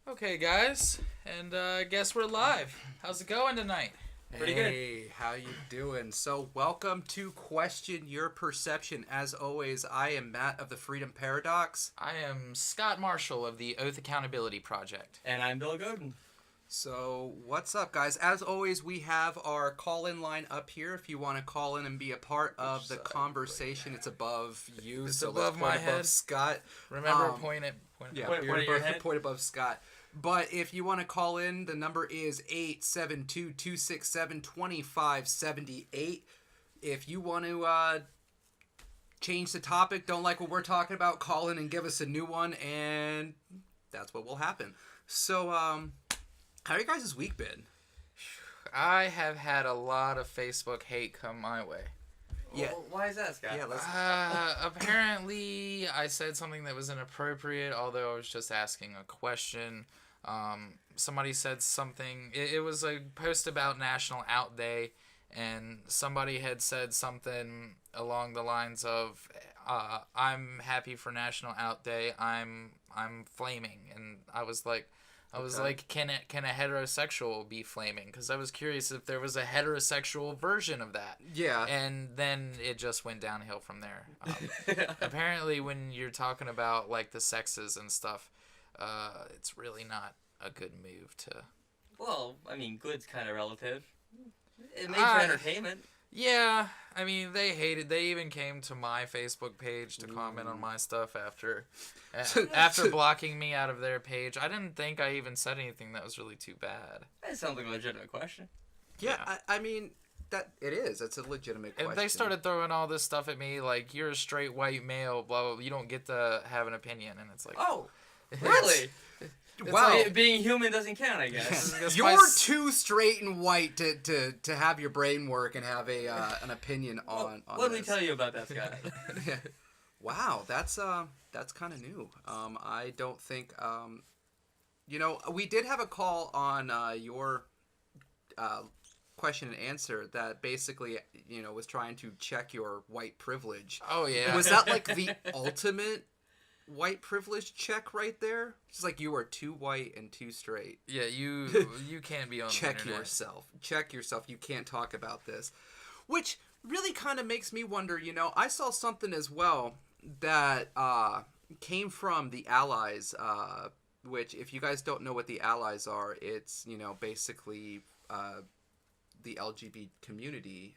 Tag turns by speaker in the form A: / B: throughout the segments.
A: Okay, guys, and I guess we're live. How's it going tonight?
B: Pretty good. Hey, how you doing? So, welcome to Question Your Perception. As always, I am Matt of the Freedom Paradox.
A: I am Scott Marshall of the Oath Accountability Project.
C: And I'm Bill Godin.
B: So, what's up, guys? As always, we have our call-in line up here. If you want to call in and be a part of the conversation, it's above you.
A: It's
B: so
A: above my head.
B: Above Scott.
A: Remember, point it.
B: Point above Scott. But if you want to call in, the number is 872-267-2578. If you want to change the topic, don't like what we're talking about, call in and give us a new one, and that's what will happen. So, how you guys' week been?
A: I have had a lot of Facebook hate come my way.
B: Yeah.
C: Well, why is that, Scott?
B: Yeah,
A: apparently, I said something that was inappropriate, although I was just asking a question. Somebody said something. It was a post about National Out Day, and somebody had said something along the lines of, "I'm happy for National Out Day. I'm flaming," and I was like. Can a heterosexual be flaming? Because I was curious if there was a heterosexual version of that.
B: Yeah.
A: And then it just went downhill from there. Apparently, when you're talking about like the sexes and stuff, it's really not a good move to.
C: Well, I mean, good's kind of relative. It made for entertainment.
A: Yeah, I mean, they hated. They even came to my Facebook page to comment on my stuff after blocking me out of their page. I didn't think I even said anything that was really too bad.
C: That sounds like a legitimate question.
B: Yeah. I mean, that it is. It's a legitimate question.
A: If they started throwing all this stuff at me, like, you're a straight white male, blah, blah, blah, you don't get to have an opinion, and it's like...
C: Oh, really?
B: Wow.
C: Like being human doesn't count, I guess.
B: You're too straight and white to have your brain work and have an opinion on
C: What did
B: this.
C: we tell you about that, Scott?
B: Wow, that's kind of new. I don't think we did have a call on your question and answer that basically was trying to check your white privilege.
A: Oh yeah.
B: Was that like the ultimate white privilege check right there? It's like you are too white and too straight.
A: Yeah, you can't be on the
B: Check
A: internet.
B: yourself. You can't talk about this. Which really kind of makes me wonder, I saw something as well that came from the Allies, which if you guys don't know what the Allies are, it's, basically the LGBT community,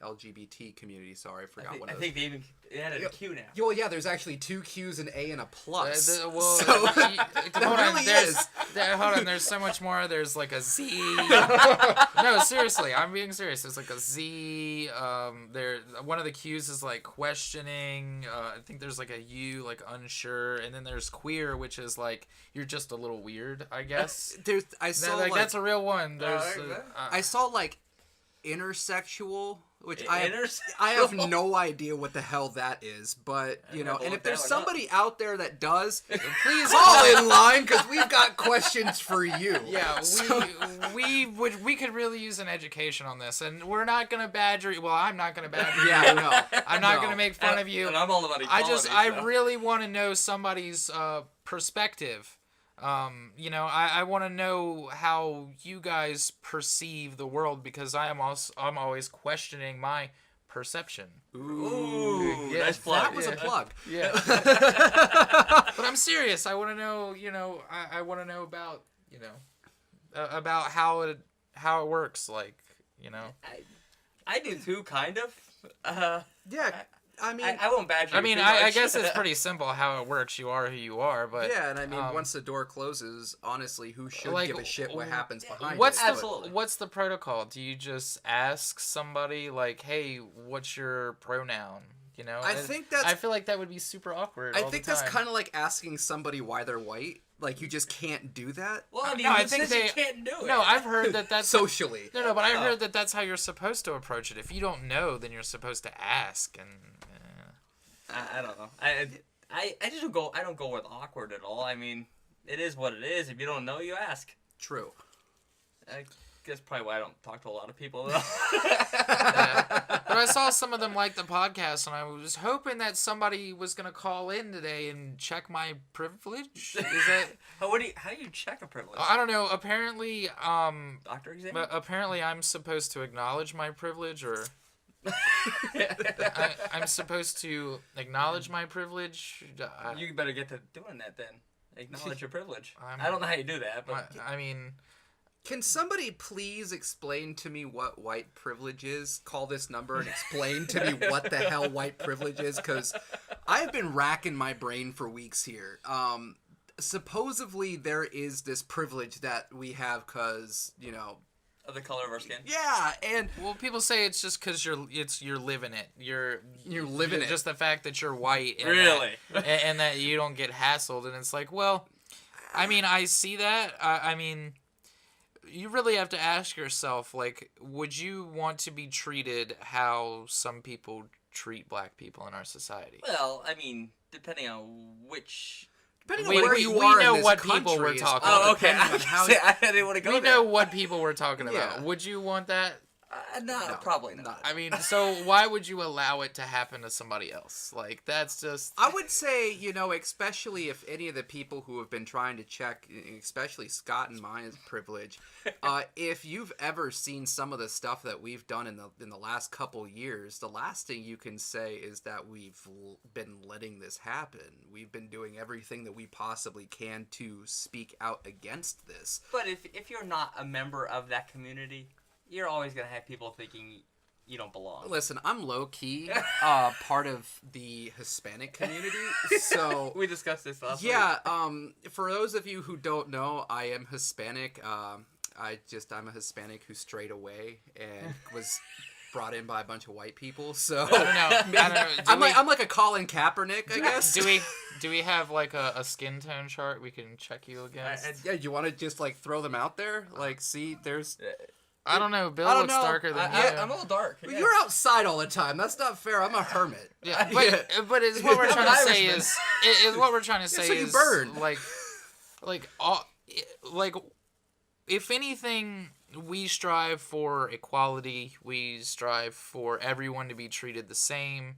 B: sorry, I forgot what it was.
C: I think they even added a Q now.
B: Well, yeah, there's actually 2 Q's, an A, and a plus.
A: Hold on, there's so much more. There's like a Z. No, seriously, I'm being serious. There's like a Z. One of the Q's is like questioning. I think there's like a U, like unsure, and then there's queer, which is like you're just a little weird, I guess. That's a real one.
B: I saw like intersexual, which I have no idea what the hell that is, but and if there's somebody out there that does, please call in line because we've got questions for you.
A: Yeah, we could really use an education on this, and we're not gonna badger you. Well, I'm not gonna badger you.
B: Yeah, no,
A: I'm not gonna make fun of you.
C: And I'm all about equality.
A: I really want to know somebody's perspective. I want to know how you guys perceive the world because I'm always questioning my perception.
C: Ooh,
A: yeah,
C: nice plug.
B: That was a plug.
A: Yeah. But I'm serious. I want to know, I want to know about, about how it works, like,
C: I do too, kind of.
B: Yeah. I mean,
C: I won't badger you.
A: I mean,
C: too
A: I
C: much.
A: guess it's pretty simple how it works. You are who you are, but
B: yeah, and I mean, once the door closes, honestly, who should give a shit what happens behind
A: what's
B: it?
C: Absolutely.
A: What's the protocol? Do you just ask somebody like, "Hey, what's your pronoun?"
B: I feel
A: like that would be super awkward.
B: I think that's kind of like asking somebody why they're white. Like, you just can't do that.
C: Well, I mean,
A: no, I think
C: you can't do it.
A: No, I've heard that's
B: socially.
A: No, but I heard that's how you're supposed to approach it. If you don't know, then you're supposed to ask and.
C: I don't know. I just don't go. I don't go with awkward at all. I mean, it is what it is. If you don't know, you ask.
B: True.
C: That's probably why I don't talk to a lot of people, though.
A: Yeah. But I saw some of them like the podcast, and I was hoping that somebody was gonna call in today and check my privilege. Is that?
C: How do you check a privilege?
A: I don't know. Apparently,
C: Doctor exam?
A: but apparently I'm supposed to acknowledge my privilege, or I'm supposed to acknowledge my privilege.
C: You better get to doing that then. Acknowledge your privilege.
A: I'm-
C: I don't know how you do that, but
A: I mean,
B: Can somebody please explain to me what white privilege is? Call this number and explain to me what the hell white privilege is, because I've been racking my brain for weeks here. Supposedly there is this privilege that we have because, you know...
C: of the color of our skin.
B: Yeah, and...
A: well, people say it's just because you're living it. You're
B: living it.
A: Just the fact that you're white. And
C: Really?
A: and that you don't get hassled, and it's like, well, I mean, I see that. I mean... you really have to ask yourself, like, would you want to be treated how some people treat black people in our society?
C: Well, I mean, depending on which...
B: Depending on
A: We-
B: where
A: we-
B: you
A: we
B: are
A: know
B: in this
A: what people
B: country
A: we're
B: is
A: talking
B: all
A: about.
C: Oh, okay.
B: depending on how...
C: I didn't want to go
A: We
C: there.
A: know what people we're talking about.
B: Yeah.
A: Would you want that?
C: No,
B: No,
C: probably not.
A: I mean, so why would you allow it to happen to somebody else? Like, that's just...
B: I would say, you know, especially if any of the people who have been trying to check, especially Scott and my privilege, if you've ever seen some of the stuff that we've done in the last couple years, the last thing you can say is that we've been letting this happen. We've been doing everything that we possibly can to speak out against this.
C: But if you're not a member of that community, you're always going to have people thinking you don't belong.
B: Listen, I'm low-key part of the Hispanic community, so...
C: We discussed this last week.
B: Yeah, for those of you who don't know, I am Hispanic. I'm a Hispanic who strayed away and was brought in by a bunch of white people. So
A: I don't know.
B: I'm like a Colin Kaepernick, I guess.
A: Do we have like a skin tone chart we can check you against?
B: Yeah, you want to just like throw them out there? Like, see, there's.
A: I don't know. Bill
B: I don't
A: looks
B: know.
A: darker than you.
C: I'm a little dark.
B: Well,
C: yeah.
B: you're outside all the time. That's not fair. I'm a hermit.
A: Yeah, but it's what we're
C: I'm
A: trying
C: an
A: to say
C: Irishman.
A: is what we're trying to say
B: so you
A: is
B: burn.
A: like if anything, we strive for equality. We strive for everyone to be treated the same.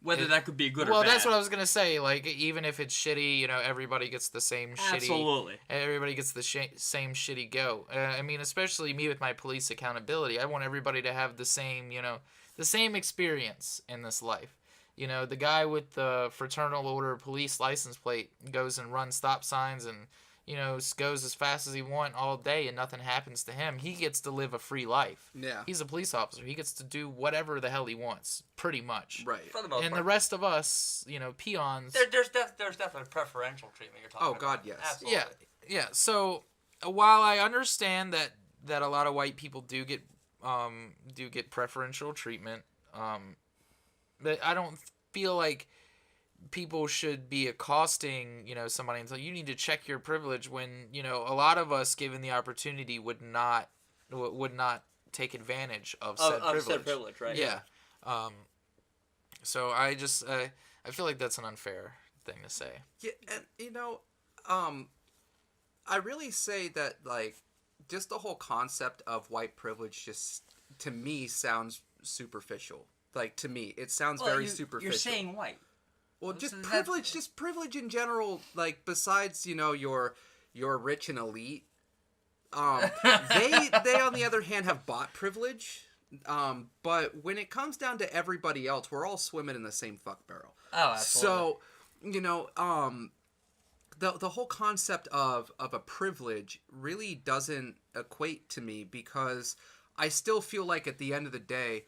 C: Whether that could be good or
A: well,
C: bad.
A: that's what I was gonna say. Like, even if it's shitty, you know, everybody gets the same
C: Absolutely.
A: Everybody gets the same shitty go. I mean, especially me with my police accountability. I want everybody to have the same, you know, the same experience in this life. You know, the guy with the fraternal order police license plate goes and runs stop signs and, you know, goes as fast as he wants all day and nothing happens to him. He gets to live a free life.
B: Yeah.
A: He's a police officer. He gets to do whatever the hell he wants, pretty much.
B: Right.
C: For the most
A: And
C: part.
A: the rest of us, you know, peons.
C: There's definitely preferential treatment you're talking
B: Oh,
C: about.
B: God, yes.
C: Absolutely.
A: Yeah. So while I understand that a lot of white people do get preferential treatment, but I don't feel like people should be accosting, you know, somebody and say, you need to check your privilege, when, you know, a lot of us, given the opportunity, would not take advantage of said privilege.
C: Said privilege, right?
A: Yeah. So I just I feel like that's an unfair thing to say.
B: Yeah, and you know, I really say that, like, just the whole concept of white privilege just, to me, sounds superficial. Like, to me, it sounds very superficial.
C: You're saying white.
B: Well,
C: So
B: just
C: that's-
B: privilege, just privilege in general. Like, besides, you know, your rich and elite, they on the other hand have bought privilege. But when it comes down to everybody else, we're all swimming in the same fuck barrel.
C: Oh, absolutely.
B: So, you know, the whole concept of a privilege really doesn't equate to me, because I still feel like at the end of the day,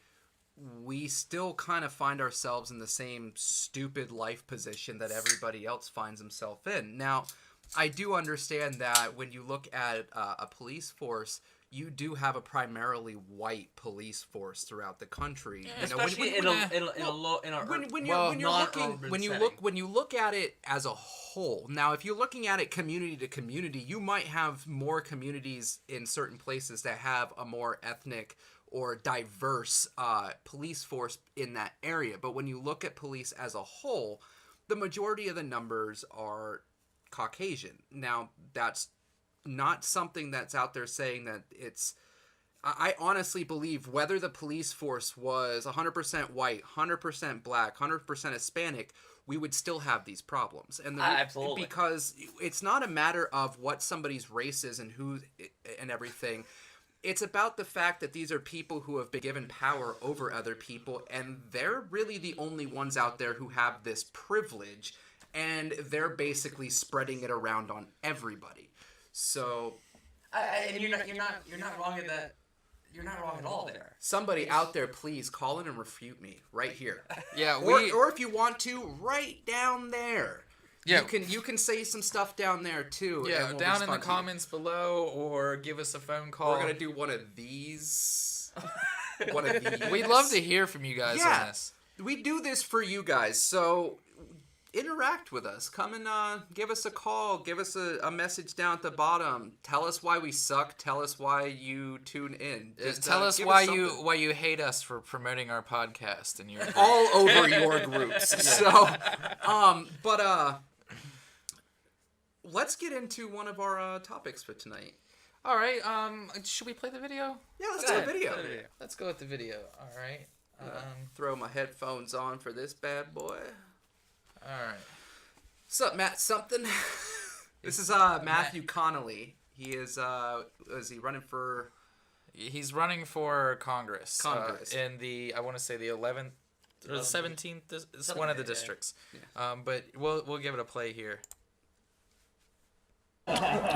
B: we still kind of find ourselves in the same stupid life position that everybody else finds himself in. Now, I do understand that when you look at a police force, you do have a primarily white police force throughout the country. You know,
C: Especially in
B: when you look at it as a whole. Now, if you're looking at it community to community, you might have more communities in certain places that have a more ethnic or diverse police force in that area. But when you look at police as a whole, the majority of the numbers are Caucasian. Now, that's not something that's out there saying that it's. I honestly believe whether the police force was 100% white, 100% black, 100% Hispanic, we would still have these problems. And
C: Absolutely.
B: because it's not a matter of what somebody's race is and who and everything. It's about the fact that these are people who have been given power over other people, and they're really the only ones out there who have this privilege, and they're basically spreading it around on everybody. So,
C: and you're not wrong in that. You're not wrong at all there.
B: somebody out there, please call in and refute me right here.
A: Yeah,
B: Or if you want to, right down there.
A: Yeah.
B: You can say some stuff down there too.
A: Yeah,
B: and we'll
A: down in the
B: respond to you.
A: comments below, or give us a phone call.
B: We're gonna do one of these. One of these.
A: We'd love to hear from you guys on this.
B: We do this for you guys, so interact with us. Come and give us a call. Give us a message down at the bottom. Tell us why we suck. Tell us why you tune in. Just,
A: Tell us
B: give
A: why
B: something.
A: you hate us for promoting our podcast and your
B: all over your groups. So, let's get into one of our topics for tonight.
A: All right. Should we play the video?
B: Yeah, let's do a video.
A: Let's go with the video. All right.
B: Throw my headphones on for this bad boy.
A: All right.
B: What's up, Matt? Something. This is Matthew Connolly. He is he running for?
A: He's running for Congress.
B: Congress.
A: In the, I want to say the 11th or the 17th. It's one of the districts. But we'll give it a play here.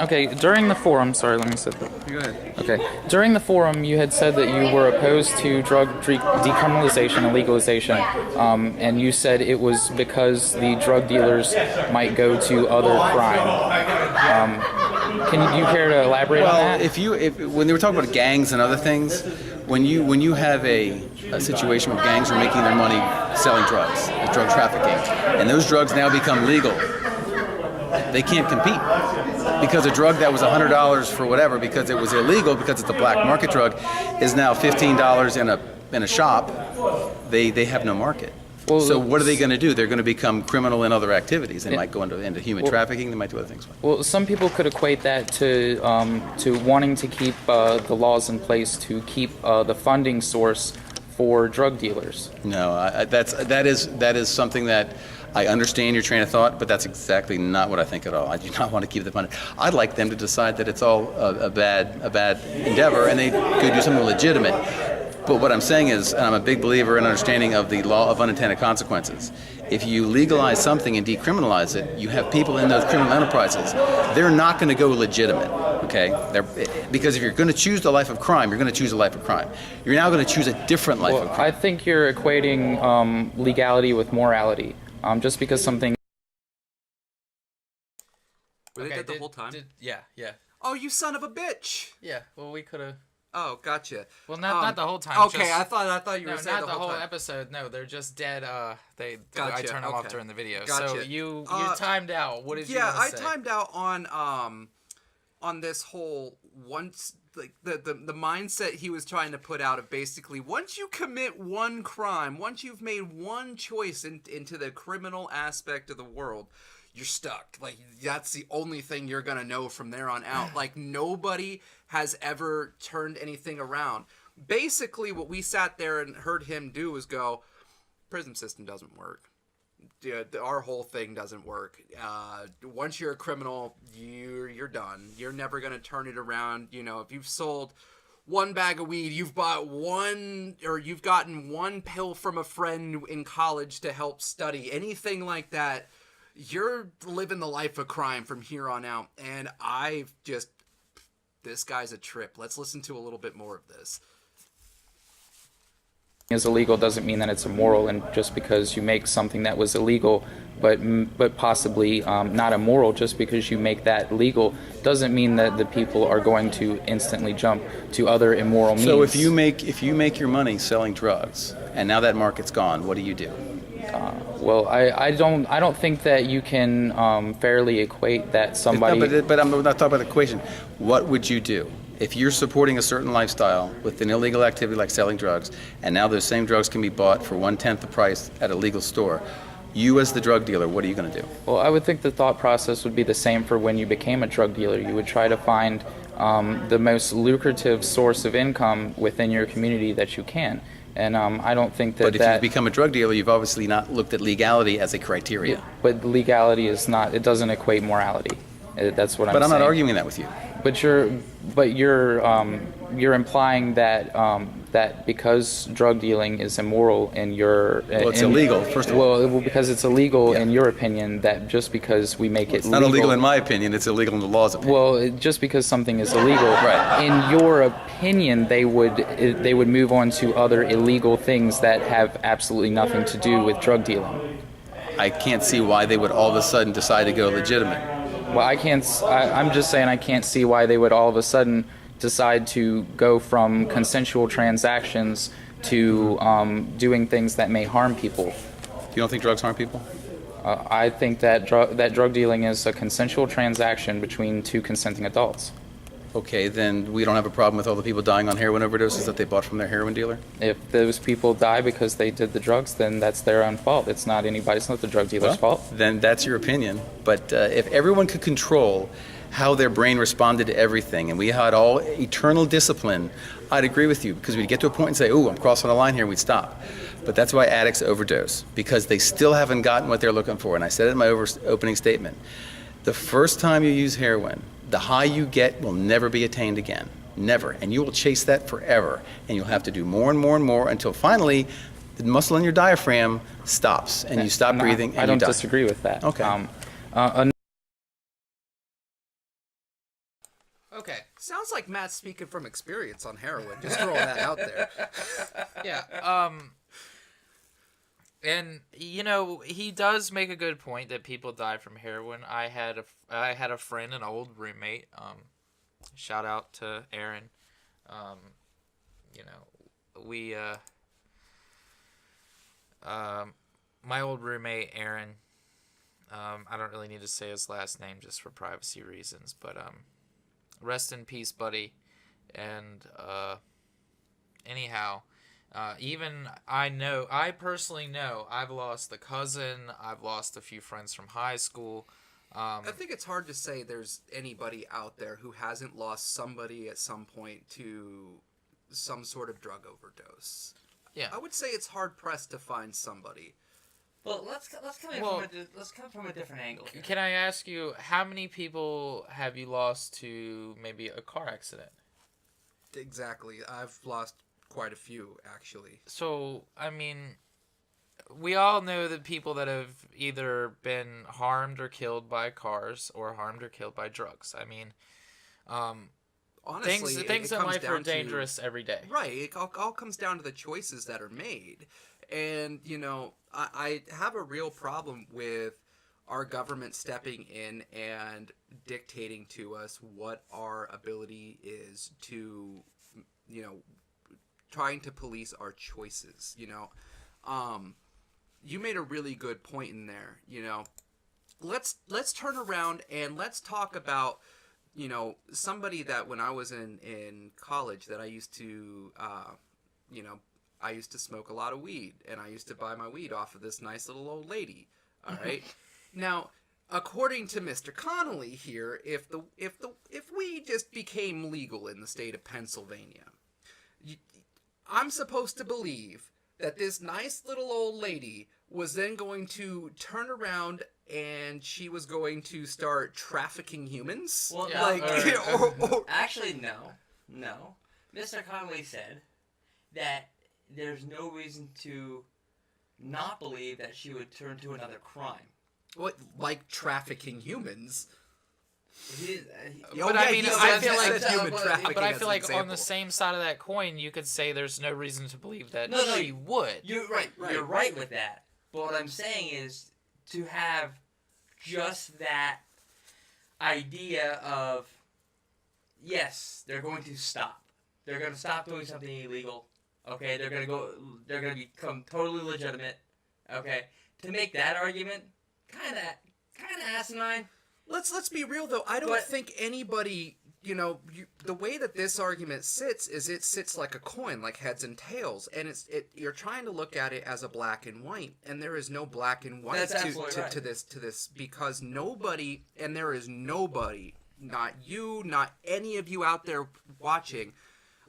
D: Okay, during the forum, sorry, let me sit there.
E: Go ahead.
D: Okay, during the forum, you had said that you were opposed to drug decriminalization and legalization, and you said it was because the drug dealers might go to other crime. Do you care to elaborate on
E: Well,
D: that?
E: when they were talking about gangs and other things, when you have a situation where gangs are making their money selling drugs, drug trafficking, and those drugs now become legal, they can't compete. Because a drug that was $100 for whatever, because it was illegal, because it's a black market drug, is now $15 in a shop. They have no market.
D: Well,
E: so what are they going to do? They're going to become criminal in other activities. They might go into human trafficking. They might do other things.
D: Well, some people could equate that to wanting to keep the laws in place to keep the funding source for drug dealers.
E: No, that is something that I understand your train of thought, but that's exactly not what I think at all. I do not want to keep the funding. I'd like them to decide that it's all a bad endeavor, and they could do something legitimate. But what I'm saying is, and I'm a big believer in understanding of the law of unintended consequences. If you legalize something and decriminalize it, you have people in those criminal enterprises. They're not going to go legitimate, okay? Because if you're going to choose the life of crime, you're going to choose a life of crime. You're now going to choose a different life of crime.
D: I think you're equating legality with morality. Just because something.
B: Were they dead the whole time?
A: Yeah.
B: Oh, you son of a bitch!
A: Yeah. Well, we could have.
B: Oh, gotcha.
A: Well, not the whole time.
B: Okay,
A: just,
B: I thought you were saying
A: not
B: the whole time.
A: episode. No, they're just dead. I
B: Gotcha,
A: turned them off
B: okay.
A: during the video.
B: Gotcha.
A: So you timed out. What did you
B: Yeah,
A: want
B: I
A: to say?
B: timed out on this whole once like the mindset he was trying to put out of basically once you commit one crime, once you've made one choice into the criminal aspect of the world, you're stuck. Like that's the only thing you're gonna know from there on out. Like nobody has ever turned anything around. Basically, what we sat there and heard him do was go, prison system doesn't work. Our whole thing doesn't work. Once you're a criminal, you're done. You're never gonna turn it around. You know, if you've sold one bag of weed, you've bought one, or you've gotten one pill from a friend in college to help study, anything like that, you're living the life of crime from here on out. And this guy's a trip. Let's listen to a little bit more of this.
D: Is illegal doesn't mean that it's immoral, and just because you make something that was illegal but possibly not immoral, just because you make that legal doesn't mean that the people are going to instantly jump to other immoral means.
E: So if you make your money selling drugs and now that market's gone, what do you do?
D: Well, I don't think that you can fairly equate that somebody.
E: No, but I'm not talking about the equation. What would you do? If you're supporting a certain lifestyle with an illegal activity like selling drugs, and now those same drugs can be bought for 1/10 the price at a legal store, You as the drug dealer, what are you going to do?
D: Well, I would think the thought process would be the same for when you became a drug dealer. You would try to find the most lucrative source of income within your community that you can. And I don't think that
E: But if you become a drug dealer, you've obviously not looked at legality as a criteria.
D: But legality is not, it doesn't equate morality. That's what I'm saying.
E: But I'm not arguing that with you.
D: But you're implying that that because drug dealing is immoral in your
E: It's illegal, first of all.
D: Well, because it's illegal in your opinion, that just because we make
E: It's not illegal in my opinion, it's illegal in the law's opinion.
D: Well, just because something is illegal,
E: Right.
D: in your opinion, they would move on to other illegal things that have absolutely nothing to do with drug dealing.
E: I can't see why they would all of a sudden decide to go legitimate.
D: Well, I'm just saying I can't see why they would all of a sudden decide to go from consensual transactions to doing things that may harm people.
E: You don't think drugs harm people?
D: I think that drug dealing is a consensual transaction between two consenting adults.
E: Okay, then we don't have a problem with all the people dying on heroin overdoses that they bought from their heroin dealer?
D: If those people die because they did the drugs, then that's their own fault. It's not the drug dealer's fault.
E: Then that's your opinion. But if everyone could control how their brain responded to everything, and we had all eternal discipline, I'd agree with you, because we'd get to a point and say, "Ooh, I'm crossing a line here," and we'd stop. But that's why addicts overdose, because they still haven't gotten what they're looking for. And I said it in my opening statement. The first time you use heroin, the high you get will never be attained again. Never. And you will chase that forever. And you'll have to do more and more and more until finally the muscle in your diaphragm stops and you stop breathing and
D: I don't
E: you die.
D: disagree with that.
E: Okay.
A: Okay.
B: Sounds like Matt's speaking from experience on heroin. Just throwing that out there.
A: Yeah. And he does make a good point that people die from heroin. I had a friend, an old roommate. Shout out to Aaron. My old roommate Aaron. I don't really need to say his last name just for privacy reasons, but rest in peace, buddy. And anyhow. I personally know I've lost a cousin, I've lost a few friends from high school.
B: I think it's hard to say there's anybody out there who hasn't lost somebody at some point to some sort of drug overdose.
A: Yeah.
B: I would say it's hard pressed to find somebody.
C: Well, let's come from a different angle here.
A: Can I ask you, how many people have you lost to maybe a car accident?
B: Exactly. I've lost quite a few, actually.
A: So, I mean, we all know that people that have either been harmed or killed by cars or harmed or killed by drugs. I mean,
B: honestly,
A: things in life are dangerous every day.
B: Right. It all comes down to the choices that are made. And, I have a real problem with our government stepping in and dictating to us what our ability is to, trying to police our choices. You made a really good point in there. Let's turn around and let's talk about somebody that when I was in college that I used to I used to smoke a lot of weed, and I used to buy my weed off of this nice little old lady. All right. Now, according to Mr. Connolly here, if weed just became legal in the state of Pennsylvania, I'm supposed to believe that this nice little old lady was then going to turn around and she was going to start trafficking humans?
C: Well,
B: no,
C: actually, no. Mr. Connolly said that there's no reason to not believe that she would turn to another crime.
B: What, like trafficking humans?
A: But I mean, I feel like
B: human trafficking
A: but I
B: as
A: feel
B: an
A: like on
B: example.
A: the same side of that coin, you could say there's no reason to believe that
C: No,
A: she would.
C: You're right. You're right with that. But what I'm saying is to have just that idea of, yes, they're going to stop. They're going to stop doing something illegal. Okay, they're going to become totally legitimate. Okay, to make that argument, kind of asinine.
B: Let's be real though. I don't think anybody the way that this argument sits is it sits like a coin, like heads and tails, and you're trying to look at it as a black and white, and there is no black and white to this because nobody, and there is nobody, not you, not any of you out there watching,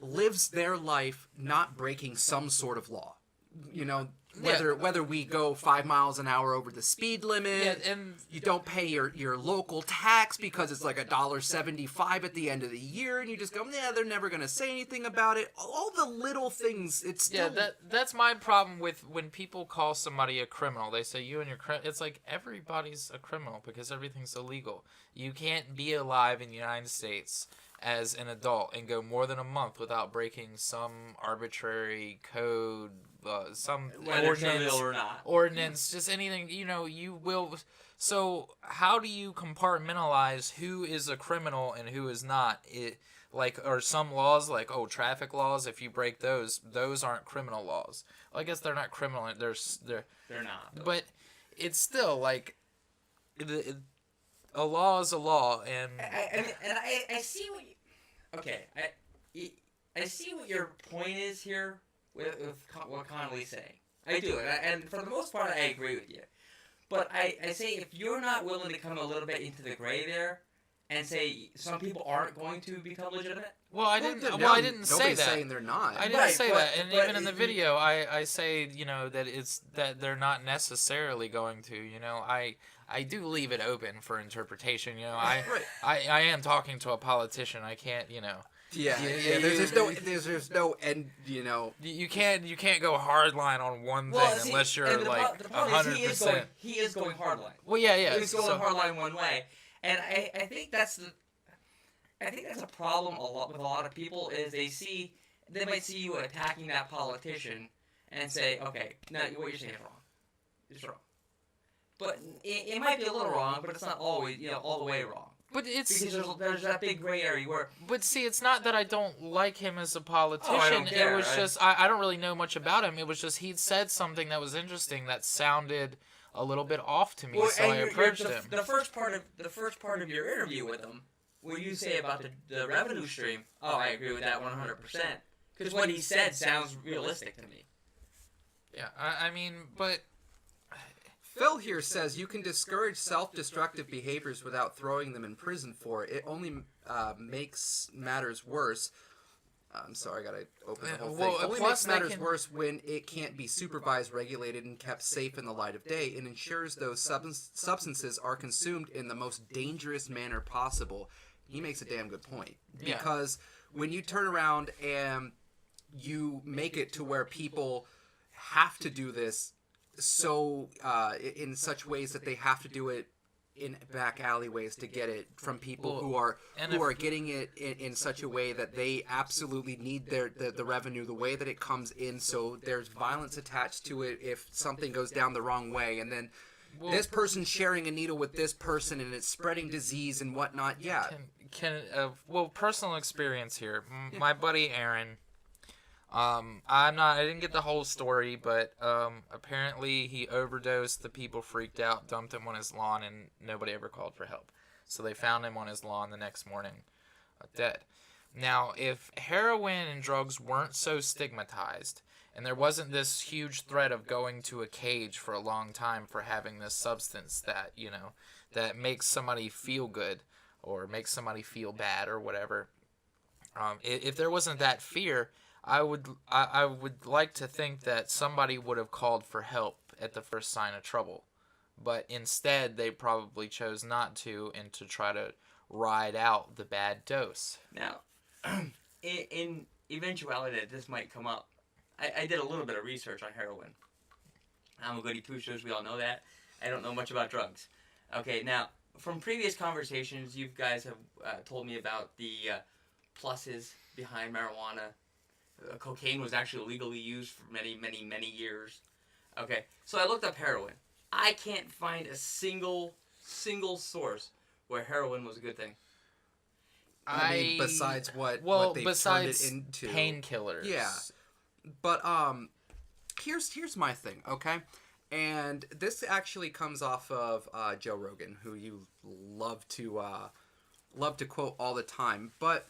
B: lives their life not breaking some sort of law. Whether we go 5 miles an hour over the speed limit,
A: and
B: you don't pay your local tax because it's like $1.75 at the end of the year, and you just go, yeah, they're never gonna say anything about it. All the little things, it's still...
A: that's my problem with when people call somebody a criminal. They say you and your it's like everybody's a criminal because everything's illegal. You can't be alive in the United States as an adult and go more than a month without breaking some arbitrary code, some ordinance, just anything, you will. So how do you compartmentalize who is a criminal and who is not? Or some laws, like, traffic laws, if you break those aren't criminal laws. Well, I guess they're not criminal, they're
C: not.
A: But it's still, like, a law is a law, and
C: I see what I see what your point is here with what Connolly's saying. I do, and for the most part, I agree with you. But I say if you're not willing to come a little bit into the gray there, and say some people aren't going to become legitimate.
A: Well, I didn't say that.
B: Saying they're not.
A: I didn't say that, and even in the video, I say that they're not necessarily going to. I do leave it open for interpretation. I am talking to a politician. I can't.
B: Yeah. There's no end.
A: You can't go hardline on one thing unless you're like 100%.
C: He is going hardline.
A: Well, yeah.
C: He's going hardline one way. And I think that's a problem with a lot of people is they might see you attacking that politician and say, okay, no, what you're saying is wrong. It's wrong. But it might be a little wrong, but it's not always all the way wrong.
A: But it's
C: because there's that big gray area where.
A: But see, it's not that I don't like him as a politician.
C: I don't care.
A: It was just I don't really know much about him. It was just he'd said something that was interesting that sounded a little bit off to me, so I approached him.
C: The first part of your interview with him, what you say about the revenue stream, I agree with that 100%. Because what he said sounds realistic to me.
A: Yeah, I mean, but...
B: Phil here says you can discourage self-destructive behaviors without throwing them in prison for it. It only makes matters worse. I'm sorry, I gotta open the whole thing. It only makes matters worse when it can't be supervised, regulated, and kept safe in the light of day. It ensures those substances are consumed in the most dangerous manner possible. He makes a damn good point. Because when you turn around and you make it to where people have to do this in such ways that they have to do it in back alleyways to get it from people who are getting it in such a way that they absolutely need the revenue, the way that it comes in, so there's violence attached to it if something goes down the wrong way, and then this person's sharing a needle with this person and it's spreading disease and whatnot.
A: Personal experience here. My buddy Aaron, I didn't get the whole story, but apparently he overdosed, the people freaked out, dumped him on his lawn, and nobody ever called for help. So they found him on his lawn the next morning, dead. Now, if heroin and drugs weren't so stigmatized, and there wasn't this huge threat of going to a cage for a long time for having this substance that, that makes somebody feel good, or makes somebody feel bad, or whatever, if there wasn't that fear, I would like to think that somebody would have called for help at the first sign of trouble. But instead, they probably chose not to, and to try to ride out the bad dose.
C: Now, in eventuality that this might come up, I did a little bit of research on heroin. I'm a goody two-shoes, we all know that. I don't know much about drugs. Okay, now, from previous conversations, you guys have told me about the pluses behind marijuana. Cocaine was actually legally used for many, many, many years. Okay, so I looked up heroin. I can't find a single source where heroin was a good thing.
B: I mean, besides what they turned it into.
A: Painkillers.
B: Yeah, but here's my thing, okay? And this actually comes off of Joe Rogan, who you love to love to quote all the time. But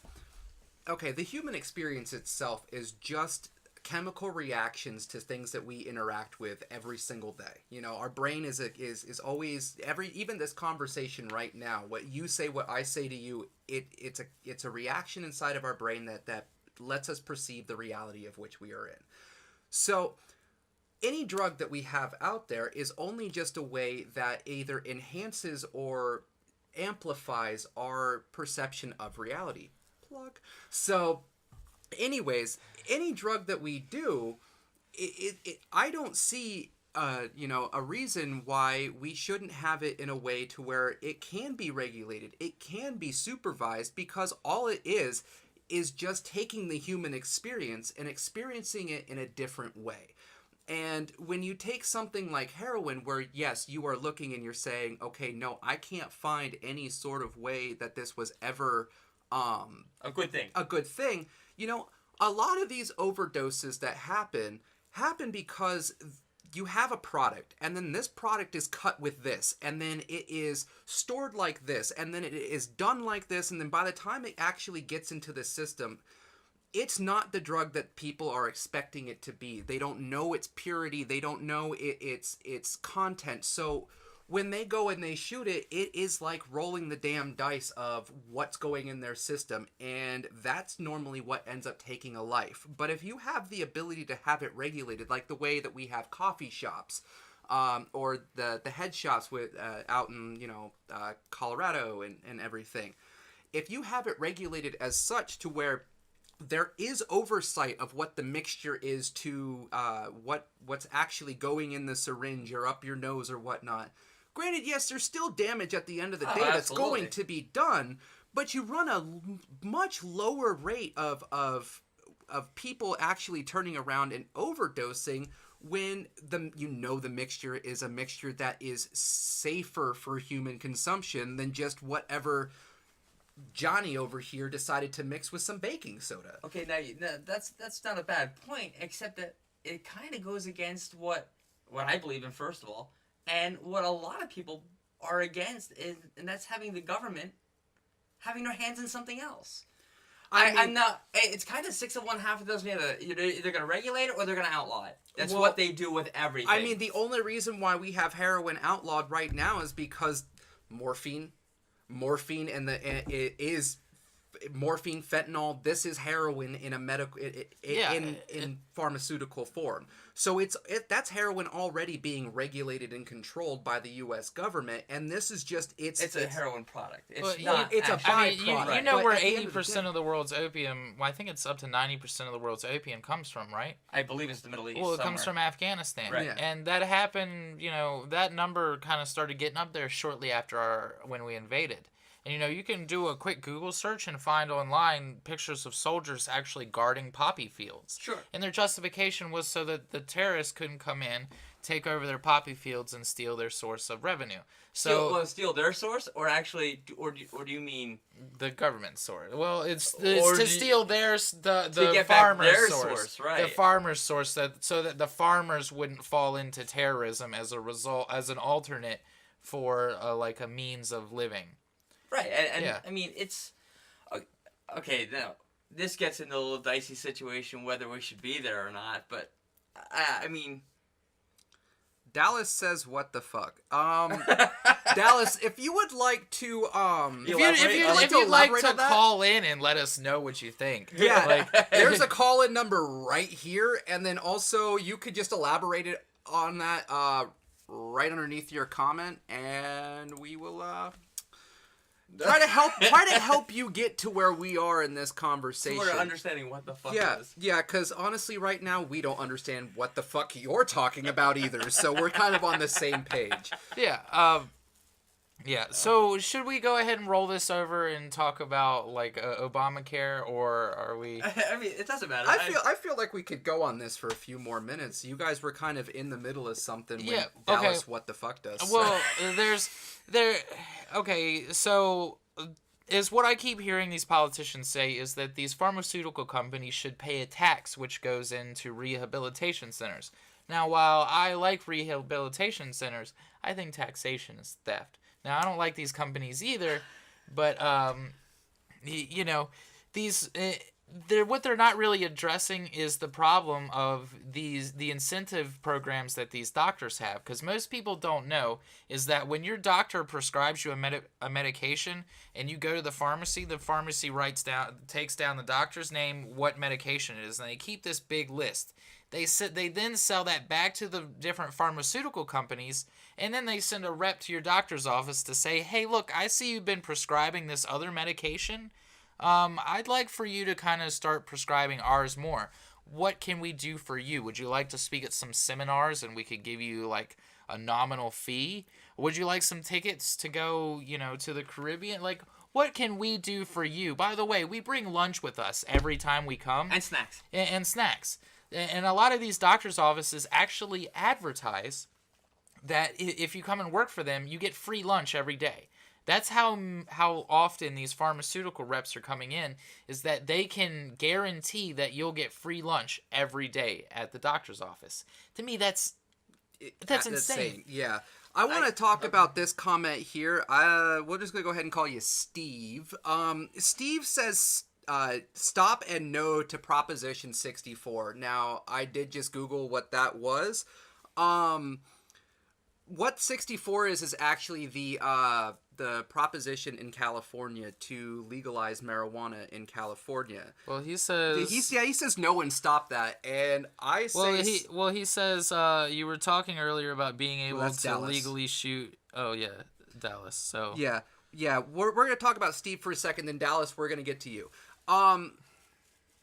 B: okay, the human experience itself is just chemical reactions to things that we interact with every single day. You know, our brain is always even this conversation right now, what you say, what I say to you, it's a reaction inside of our brain that lets us perceive the reality of which we are in. So any drug that we have out there is only just a way that either enhances or amplifies our perception of reality. Plug. So anyways, any drug that we do, I don't see a reason why we shouldn't have it in a way to where it can be regulated, it can be supervised, because all it is just taking the human experience and experiencing it in a different way. And when you take something like heroin, where yes, you are looking and you're saying, okay, no, I can't find any sort of way that this was ever
C: a good thing.
B: You know, a lot of these overdoses that happen because you have a product, and then this product is cut with this, and then it is stored like this, and then it is done like this, and then by the time it actually gets into the system, it's not the drug that people are expecting it to be. They don't know its purity. They don't know its content. So when they go and they shoot it, it is like rolling the damn dice of what's going in their system, and that's normally what ends up taking a life. But if you have the ability to have it regulated, like the way that we have coffee shops, or the head shops with out in Colorado and everything, if you have it regulated as such to where there is oversight of what the mixture is to what's actually going in the syringe or up your nose or whatnot. Granted, yes, there's still damage at the end of the day that's going to be done, but you run a much lower rate of people actually turning around and overdosing when the mixture is a mixture that is safer for human consumption than just whatever Johnny over here decided to mix with some baking soda.
C: Okay, now that's not a bad point, except that it kind of goes against what I believe in, first of all, and what a lot of people are against, and that's having the government having their hands in something else. I'm not. It's kind of six of one, half a dozen of the other. You're either going to regulate it or they're going to outlaw it. That's what they do with everything.
B: I mean, the only reason why we have heroin outlawed right now is because morphine, morphine, fentanyl. This is heroin in a medical in pharmaceutical form. So that's heroin already being regulated and controlled by the U.S. government, and this is just it's
C: a heroin product.
B: It's not. It's a byproduct.
A: You know where 80% of the world's opium, well, I think it's up to 90% of the world's opium comes from, right?
C: I believe it's the Middle East.
A: Well, it comes from Afghanistan,
C: right?
A: Yeah. And that happened. That number kind of started getting up there shortly after when we invaded. And, you can do a quick Google search and find online pictures of soldiers actually guarding poppy fields.
C: Sure.
A: And their justification was so that the terrorists couldn't come in, take over their poppy fields, and steal their source of revenue. So
C: steal their source, or actually, or do you mean
A: the government source? Well, it's to steal theirs, the
C: get
A: farmer's
C: back their
A: source,
C: right?
A: The farmer's source, so that the farmers wouldn't fall into terrorism as a result, as an alternate for like a means of living.
C: Right, and yeah. I mean, it's okay. Now this gets into a little dicey situation whether we should be there or not. But I mean,
B: Dallas says, "What the fuck?" Dallas, if you would like to,
A: if you'd like to call in and let us know what you think,
B: there's a call-in number right here, and then also you could just elaborate it on that right underneath your comment, and we will try to help you get to where we are in this conversation.
C: We're understanding what the fuck is.
B: Yeah, because honestly, right now, we don't understand what the fuck you're talking about either, so we're kind of on the same page.
A: Yeah, so should we go ahead and roll this over and talk about, Obamacare, or are we...
C: I mean, it doesn't matter.
B: I feel like we could go on this for a few more minutes. You guys were kind of in the middle of something when Dallas what the fuck does.
A: Well, so is what I keep hearing these politicians say is that these pharmaceutical companies should pay a tax which goes into rehabilitation centers. Now, while I like rehabilitation centers, I think taxation is theft. Now, I don't like these companies either, But you know, these they're what they're not really addressing is the problem of the incentive programs that these doctors have, because most people don't know is that when your doctor prescribes you a medication and you go to the pharmacy takes down the doctor's name, what medication it is, and they keep this big list. They then sell that back to the different pharmaceutical companies, and then they send a rep to your doctor's office to say, hey, look, I see you've been prescribing this other medication. I'd like for you to kind of start prescribing ours more. What can we do for you? Would you like to speak at some seminars and we could give you like a nominal fee? Would you like some tickets to go, to the Caribbean? Like, what can we do for you? By the way, we bring lunch with us every time we come.
C: And snacks.
A: And snacks. And a lot of these doctor's offices actually advertise that if you come and work for them, you get free lunch every day. That's how often these pharmaceutical reps are coming in, is that they can guarantee that you'll get free lunch every day at the doctor's office. To me, that's insane.
B: Yeah. I want to talk about this comment here. We're just going to go ahead and call you Steve. Steve says, stop and no to Proposition 64. Now, I did just Google what that was. What 64 is actually the proposition in California to legalize marijuana in California.
A: Well, he says
B: he says no and stop that, and I say
A: he says you were talking earlier about being able to
B: Dallas.
A: legally shoot. Oh yeah, Dallas. So
B: yeah, we're gonna talk about Steve for a second, then Dallas, we're gonna get to you.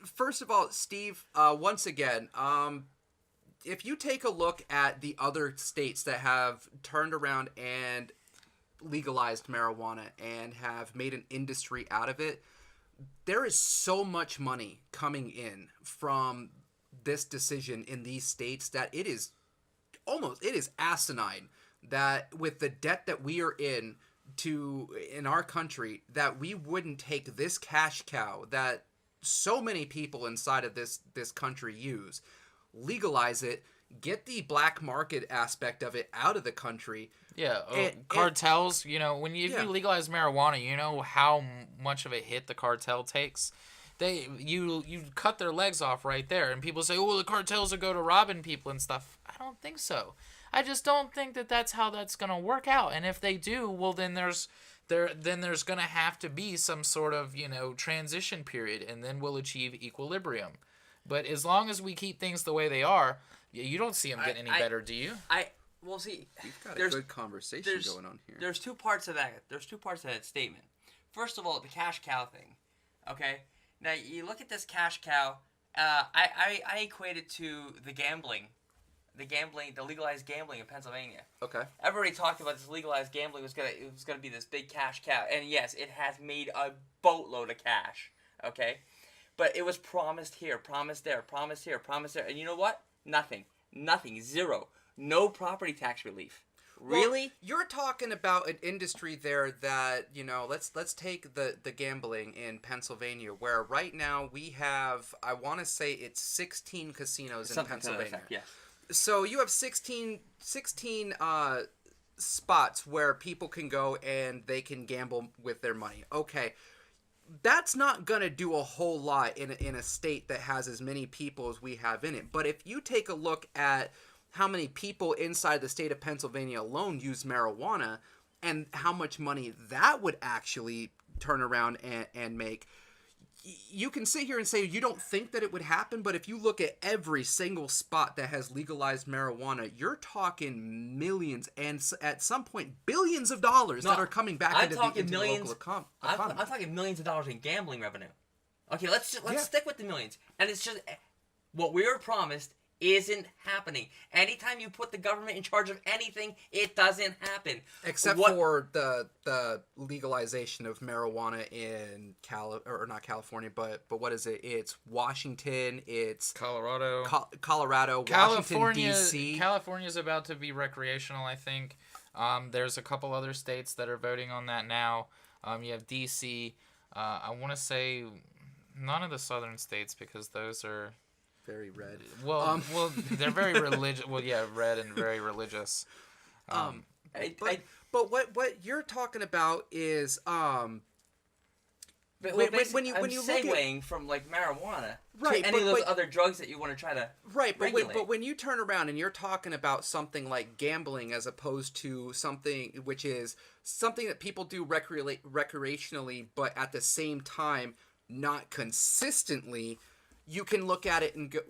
B: First of all, Steve, once again, if you take a look at the other states that have turned around and legalized marijuana and have made an industry out of it, there is so much money coming in from this decision in these states that it is asinine that with the debt that we are in our country, that we wouldn't take this cash cow that so many people inside of this country use, legalize it, get the black market aspect of it out of the country.
A: Yeah, cartels, when you legalize marijuana, you know how much of a hit the cartel takes. You cut their legs off right there, and people say, "Oh, the cartels will go to robbing people and stuff." I don't think so. I just don't think that that's how that's gonna work out. And if they do, well, then there's gonna have to be some sort of transition period, and then we'll achieve equilibrium. But as long as we keep things the way they are, you don't see them getting any better, do you?
C: Well, see,
B: we've got a good conversation going on here.
C: There's two parts of that. There's two parts of that statement. First of all, the cash cow thing. Okay, now you look at this cash cow. I equate it to the legalized gambling in Pennsylvania.
B: Okay.
C: Everybody talked about this legalized gambling was gonna be this big cash cow, and yes, it has made a boatload of cash. Okay, but it was promised here, promised there, promised here, promised there, and you know what? Nothing, zero. No property tax relief. Really?
B: Well, you're talking about an industry there that, let's take the gambling in Pennsylvania, where right now we have, I want to say it's 16 casinos in Pennsylvania.
C: Effect, yes.
B: So you have 16 spots where people can go and they can gamble with their money. Okay. That's not going to do a whole lot in a state that has as many people as we have in it. But if you take a look at how many people inside the state of Pennsylvania alone use marijuana and how much money that would actually turn around and make, you can sit here and say you don't think that it would happen, but if you look at every single spot that has legalized marijuana, you're talking millions and at some point billions of dollars that are coming back into the local economy.
C: I'm talking millions of dollars in gambling revenue. Okay, let's stick with the millions. And it's just what we were promised isn't happening. Anytime you put the government in charge of anything, it doesn't happen.
B: Except for the legalization of marijuana in not California, but what is it? It's Washington. It's
A: Colorado.
B: Washington D.C.
A: California's about to be recreational, I think. There's a couple other states that are voting on that now. You have D.C. I want to say none of the southern states, because those are
B: very red.
A: Well, they're very religious. Well, yeah, red and very religious.
B: But what you're talking about is
C: But
B: when
C: basically,
B: you
C: I'm
B: look at
C: segueing from like marijuana
B: Right,
C: to any of those
B: but-
C: other drugs that you want to try to
B: right,
C: regulate.
B: but when you turn around and you're talking about something like gambling as opposed to something which is something that people do recreationally, but at the same time not consistently, you can look at it and go,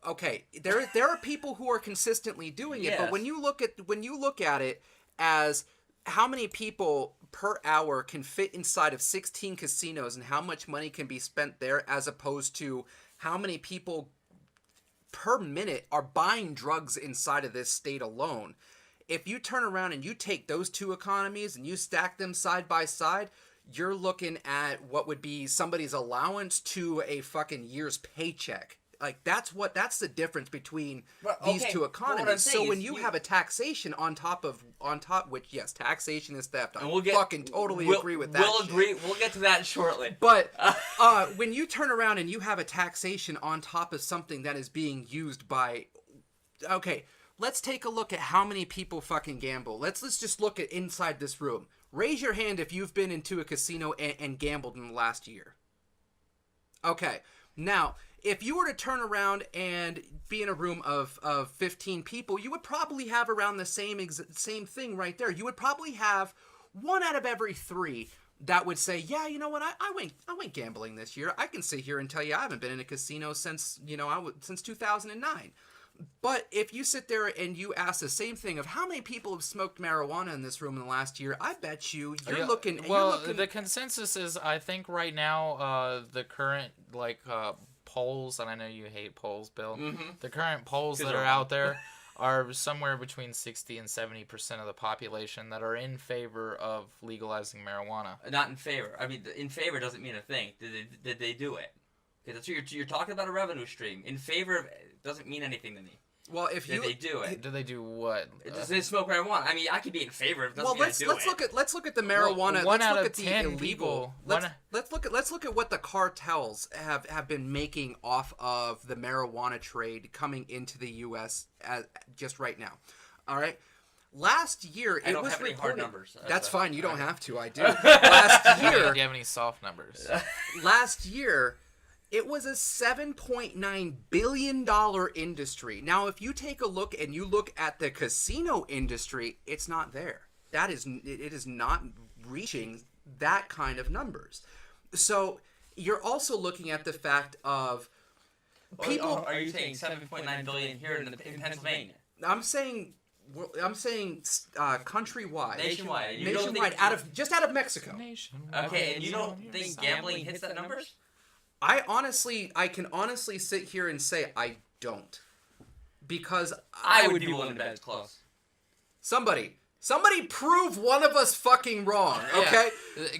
B: okay, there are people who are consistently doing it, but
C: Yes.
B: when you look at it as how many people per hour can fit inside of 16 casinos and how much money can be spent there, as opposed to how many people per minute are buying drugs inside of this state alone. If you turn around and you take those two economies and you stack them side by side, you're looking at what would be somebody's allowance to a fucking year's paycheck. Like that's the difference between these
C: okay,
B: two
C: but what I'm
B: economies.
C: saying
B: So when
C: is
B: you
C: you-
B: have a taxation on top, which yes, taxation is theft. I
C: And we'll
B: fucking totally agree with that.
C: We'll
B: shit.
C: agree. We'll get to that shortly.
B: But when you turn around and you have a taxation on top of something that is being used by, okay, let's take a look at how many people fucking gamble. Let's just look at inside this room. Raise your hand if you've been into a casino and gambled in the last year. Okay, now if you were to turn around and be in a room of 15 people, you would probably have around the same thing right there. You would probably have 1 out of every 3 that would say, yeah, you know what, I went gambling this year. I can sit here and tell you I haven't been in a casino since, since 2009. But if you sit there and you ask the same thing of how many people have smoked marijuana in this room in the last year, I bet you're looking.
A: Well, the consensus is, I think right now, the current polls, and I know you hate polls, Bill.
C: Mm-hmm.
A: The current polls that are out there are somewhere between 60 and 70% of the population that are in favor of legalizing marijuana.
C: Not in favor. I mean, in favor doesn't mean a thing. Did they do it? Because that's what you're talking about, a revenue stream. In favor of doesn't mean anything to me.
B: Well, if
C: Did they do it?
A: Do they do what?
C: Does they smoke marijuana? I mean, I could be in favor of it. Doesn't
B: Well,
C: mean I do it.
B: let's look at the marijuana.
A: One
B: let's
A: out
B: look
A: of
B: at the
A: 10
B: illegal.
A: people-
B: Let's look at what the cartels have been making off of the marijuana trade coming into the U.S. Just right now. All right. Last year,
C: I
B: it
C: don't
B: was
C: have any hard
B: reported.
C: numbers.
B: That's
C: So-
B: fine. You don't have to. I do. Last
A: Do
B: year,
A: you have any soft numbers?
B: last year, it was a $7.9 billion industry. Now, if you take a look and you look at the casino industry, it's not there. It is not reaching that kind of numbers. So you're also looking at the fact of people.
C: Are you saying 7.9 billion here in Pennsylvania?
B: I'm saying countrywide.
C: Nationwide. You don't
B: Nationwide,
C: think-
B: out of Mexico.
C: Okay, and you don't think gambling hits that numbers?
B: I can honestly sit here and say I don't, because
C: I would be willing to bet it's close.
B: somebody prove one of us fucking wrong, okay?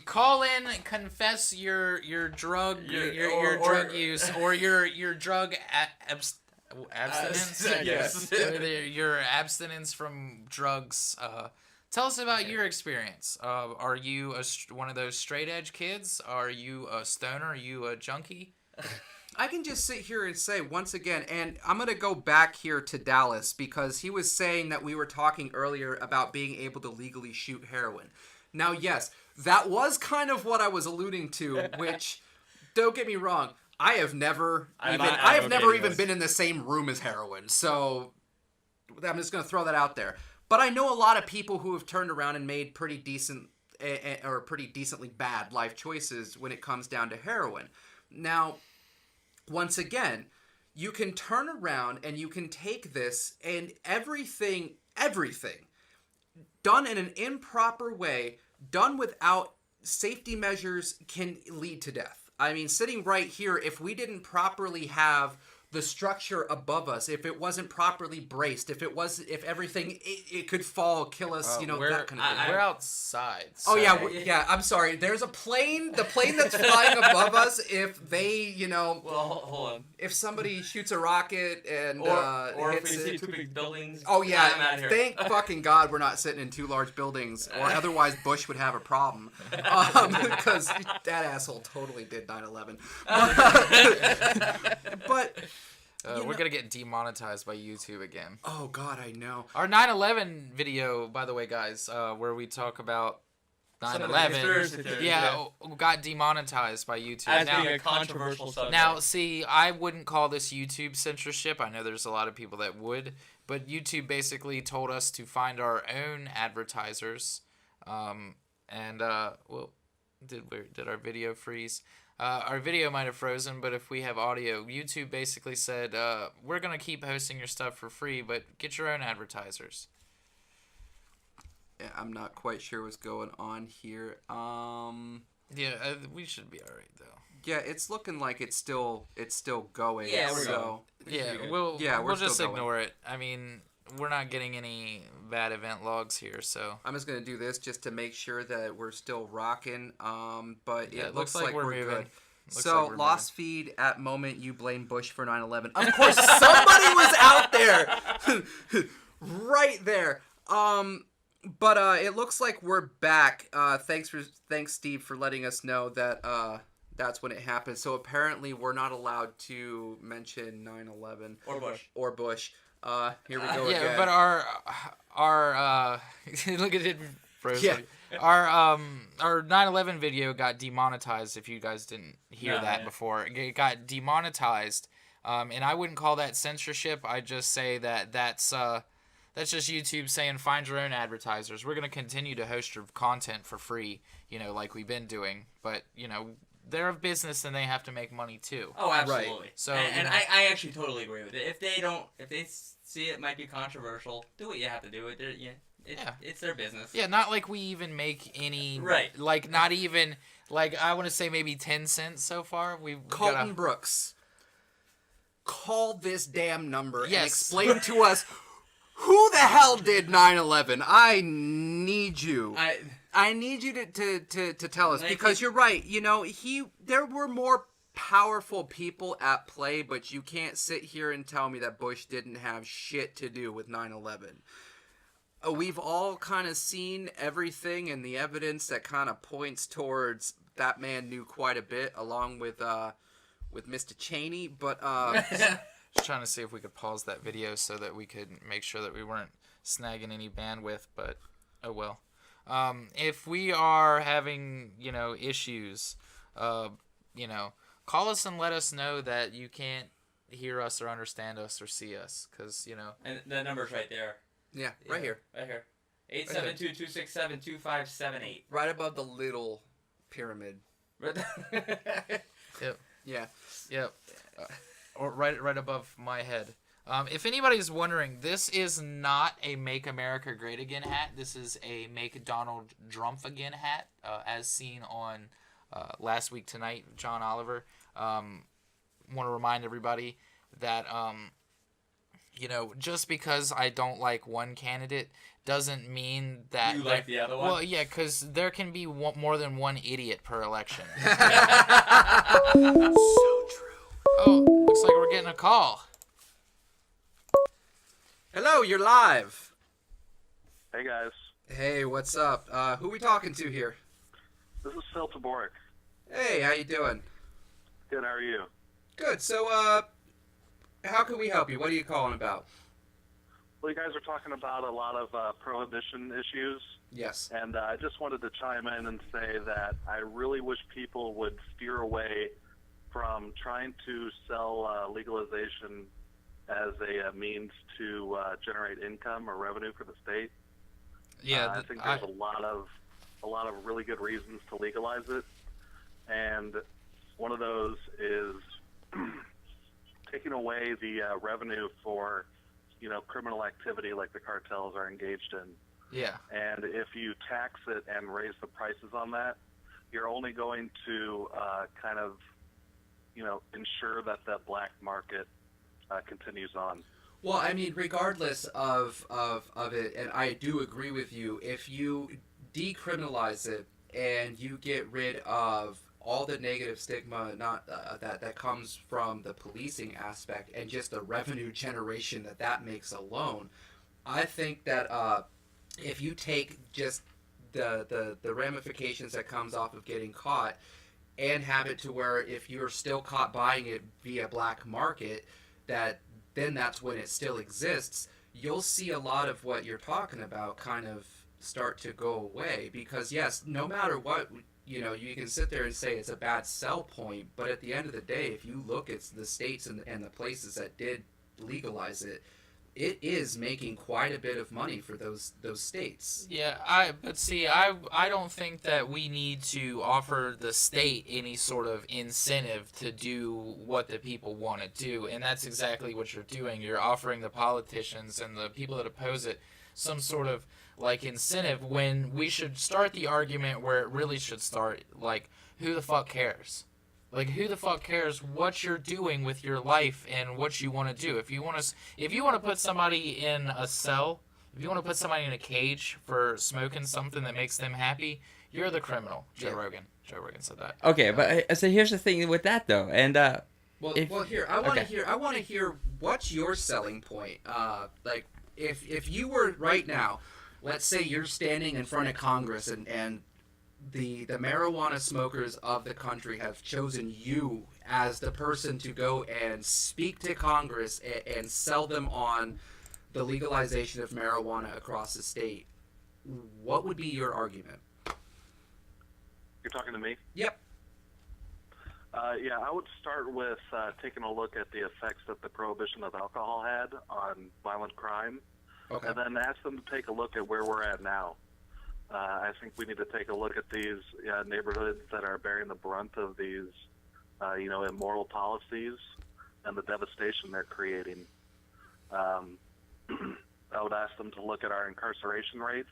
A: Call in, confess your drug your drug use or your drug abstinence.
C: Yes.
A: Your abstinence from drugs. Tell us about your experience. Are you one of those straight edge kids? Are you a stoner? Are you a junkie?
B: I can just sit here and say once again, and I'm going to go back here to Dallas because he was saying that we were talking earlier about being able to legally shoot heroin. Now, yes, that was kind of what I was alluding to, which, don't get me wrong, I have never even been in the same room as heroin, so I'm just going to throw that out there. But I know a lot of people who have turned around and made pretty decent or pretty decently bad life choices when it comes down to heroin. Now, once again, you can turn around and you can take this and everything done in an improper way, done without safety measures, can lead to death. I mean, sitting right here, if we didn't properly have the structure above us, if it wasn't properly braced, if everything, it could fall, kill us, that kind of thing.
A: We're outside.
B: Oh
A: so-
B: yeah, I'm sorry. There's a plane. The plane that's flying above us. If they,
C: Well, hold on.
B: if somebody shoots a rocket and
C: Or if
B: hits
C: we see
B: it.
C: two big buildings.
B: Oh
C: I'm
B: yeah,
C: out of here.
B: thank fucking God we're not sitting in 2 large buildings, or otherwise Bush would have a problem. Because that asshole totally did 9/11. But
A: we're gonna get demonetized by YouTube again.
B: oh God, I know.
A: Our 9/11 video, by the way, guys, where we talk about
C: Some of the
A: 9/11,
C: conspiracy theories,
A: got demonetized by YouTube.
C: as
A: Now,
C: being a controversial subject.
A: now, see, I wouldn't call this YouTube censorship. I know there's a lot of people that would, but YouTube basically told us to find our own advertisers. Did our video freeze? Our video might have frozen, but if we have audio, YouTube basically said, we're going to keep hosting your stuff for free, but get your own advertisers.
B: Yeah, I'm not quite sure what's going on here.
A: We should be all right, though.
B: Yeah, it's looking like it's still going.
C: Yeah, we're
B: so
A: We'll just
B: still going.
A: ignore it. I mean, we're not getting any bad event logs here, so.
B: I'm just gonna do this just to make sure that we're still rocking. But
A: Yeah,
B: it looks like we're
A: moving.
B: good.
A: Looks
B: So
A: like we're
B: lost feed at moment you blame Bush for 9/11. Of course, somebody was out there, right there. But it looks like we're back. Thanks Steve for letting us know that that's when it happened. So apparently we're not allowed to mention 9/11
C: Or Bush.
B: Here we go
A: Yeah,
B: again.
A: but our look at it frozen.
B: Yeah.
A: Our 9/11 video got demonetized. If you guys didn't hear that before, it got demonetized. And I wouldn't call that censorship. I just say that's just YouTube saying find your own advertisers. We're gonna continue to host your content for free, like we've been doing. But they're a business and they have to make money too.
C: Oh, absolutely.
B: Right.
A: So
C: and I actually totally agree with it. If they see it might be controversial, do what you have to do. It's their business.
A: Yeah, not like we even make any.
C: Right.
A: Like not even I want to say maybe 10 cents so far. We've
B: Colton Brooks, call this damn number and
A: Yes.
B: explain to us who the hell did 9/11. I need you. I need you to tell us, because you're right. There were more powerful people at play, but you can't sit here and tell me that Bush didn't have shit to do with 9/11. We've all kind of seen everything and the evidence that kind of points towards that man knew quite a bit, along with Mr. Cheney. But
A: Just trying to see if we could pause that video so that we could make sure that we weren't snagging any bandwidth, but oh well. If we are having, issues, call us and let us know that you can't hear us or understand us or see us, because,
C: And the number's right there.
B: yeah, right here.
C: Right here. 872-267-2578.
B: Right above the little pyramid.
A: Yep.
B: Yeah.
A: Yep. Or right above my head. If anybody's wondering, this is not a Make America Great Again hat. This is a Make Donald Trump Again hat, as seen on Last Week Tonight, John Oliver. Want to remind everybody that, just because I don't like one candidate doesn't mean that...
C: You like the other one?
A: Well, yeah, because there can be more than one idiot per election.
B: So true.
A: Oh, looks like we're getting a call.
B: Hello, you're live.
F: Hey guys,
B: Hey, what's up? Who we talking to here?
F: this is Phil Taborik.
B: Hey, how you doing?
F: Good, how are you?
B: Good. So, how can we help you? What are you calling about?
F: Well, you guys are talking about a lot of prohibition issues,
B: Yes.
F: and I just wanted to chime in and say that I really wish people would steer away from trying to sell legalization as a means to generate income or revenue for the state.
A: Yeah,
F: I think there's a lot of really good reasons to legalize it, and one of those is taking away the revenue for criminal activity like the cartels are engaged in.
A: yeah.
F: And if you tax it and raise the prices on that, you're only going to kind of ensure that the black market continues on.
B: Well, I mean, regardless of it, and I do agree with you, if you decriminalize it and you get rid of all the negative stigma that comes from the policing aspect and just the revenue generation that makes alone, I think that if you take just the ramifications that comes off of getting caught and have it to where if you're still caught buying it via black market, then that's when it still exists, you'll see a lot of what you're talking about kind of start to go away. Because yes, no matter what, you know, you can sit there and say it's a bad sell point, but at the end of the day, if you look at the states and the places that did legalize it, it is making quite a bit of money for those states.
A: Yeah, I don't think that we need to offer the state any sort of incentive to do what the people want to do, and that's exactly what you're doing. You're offering the politicians and the people that oppose it some sort of like incentive when we should start the argument where it really should start. Like, who the fuck cares? Like, who the fuck cares what you're doing with your life and what you want to do? If you want to put somebody in a cell, if you want to put somebody in a cage for smoking something that makes them happy, you're the criminal. Joe Rogan said that.
C: Okay, but so here's the thing with that though, and
B: well, here I want to hear what's your selling point. Like, if you were right now, let's say you're standing in front of Congress and the marijuana smokers of the country have chosen you as the person to go and speak to Congress and sell them on the legalization of marijuana across the state, what would be your argument?
F: You're talking to me?
B: Yep.
F: Yeah, I would start with taking a look at the effects that the prohibition of alcohol had on violent crime,
B: Okay.
F: and then ask them to take a look at where we're at now. I think we need to take a look at these neighborhoods that are bearing the brunt of these, immoral policies and the devastation they're creating. I would ask them to look at our incarceration rates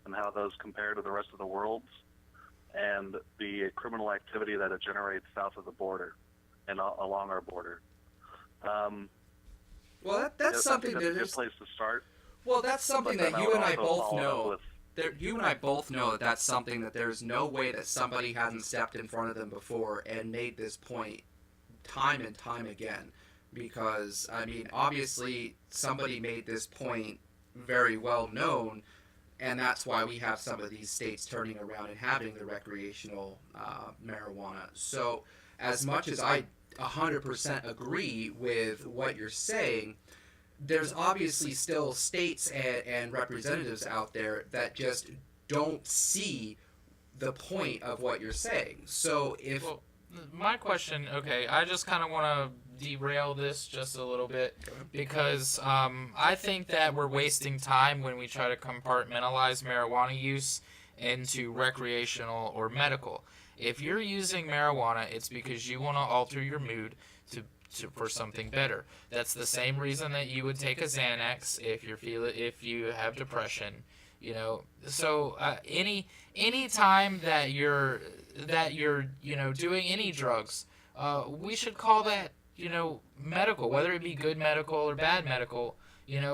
F: and how those compare to the rest of the world, and the criminal activity that it generates south of the border and along our border.
B: Well, that's something
F: that's a good place to start.
B: Well, that's something
F: But
B: that
F: then
B: you and
F: would
B: I
F: also
B: both
F: follow
B: know.
F: up
B: You and I both know that that's something that there's no way that somebody hasn't stepped in front of them before and made this point time and time again. Because, I mean, obviously somebody made this point very well known, and that's why we have some of these states turning around and having the recreational marijuana. So, as much as I 100% agree with what you're saying, there's obviously still states and representatives out there that just don't see the point of what you're saying. So if...
A: Well, my question, okay, I just kind of want to derail this just a little bit because I think that we're wasting time when we try to compartmentalize marijuana use into recreational or medical. If you're using marijuana, it's because you want to alter your mood for something better. That's the same reason that you would take a Xanax if you have depression, you know. So any time that you're doing any drugs, we should call that medical, whether it be good medical or bad medical.